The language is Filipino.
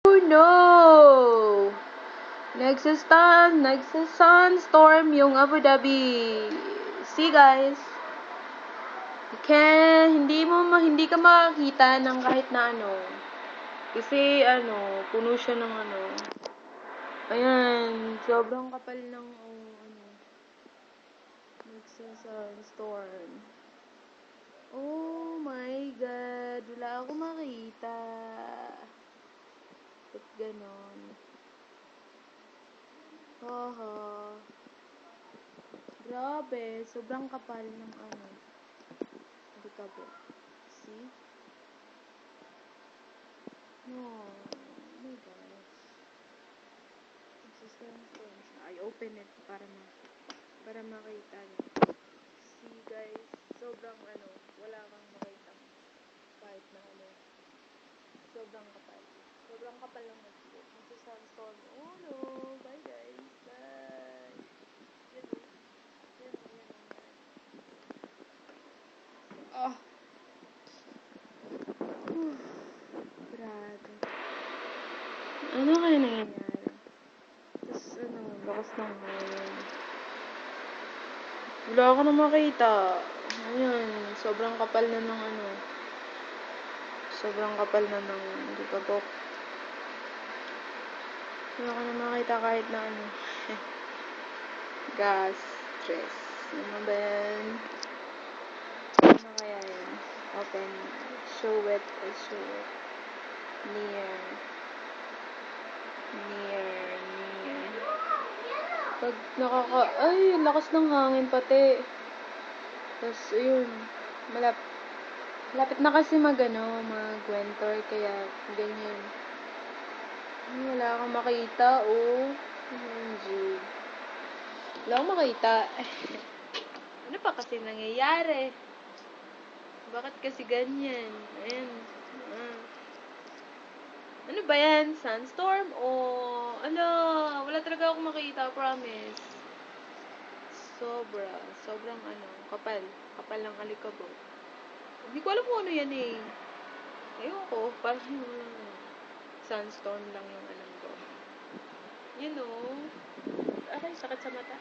Oh no! Nagsa-sunstorm yung Abu Dhabi. See guys, hindi ka makakita ng kahit na ano. Kasi puno siya ng Ayan, sobrang kapal ng nagsa-sunstorm. Oh my God, wala akong makita. Ba't ganon? Haha. Grabe, sobrang kapal ng alikabok. See? No. Oh my gosh. Nagsa-sunstorm siya. I open it para makita niyo. See guys, sobrang wala kang makita kahit na sobrang kapal. Sobrang kapal ng nagsa-sunstorm. Oh no, bye guys. Bye. Yan o. Yan o, yan o, yan. Oh. Grabe. Ano kaya nangyayari? Tapos lakas ng hangin. Wala ka na makita. Ayan, sobrang kapal na ng sobrang kapal na ng likabok. Wala ka na makita kahit na gas, stress. Ano ba yan? Ano kaya yan? Open. Show it. Near. Pag ay, lakas ng hangin pati. Tapos, ayun. Malapit na kasi mag-winter, kaya ganyan. Wala kang makita, oh. OMG. Wala akong makita. Ano pa kasi nangyayari? Bakit kasi ganyan? Ayan. Ano ba yan? Sunstorm? O wala talaga akong makita, promise. Sobrang kapal. Kapal ng alikabok. Hindi ko alam kung ano yan eh. Ayun ko, parang sunstorm lang yung alam ko. You know, sakit sa mata.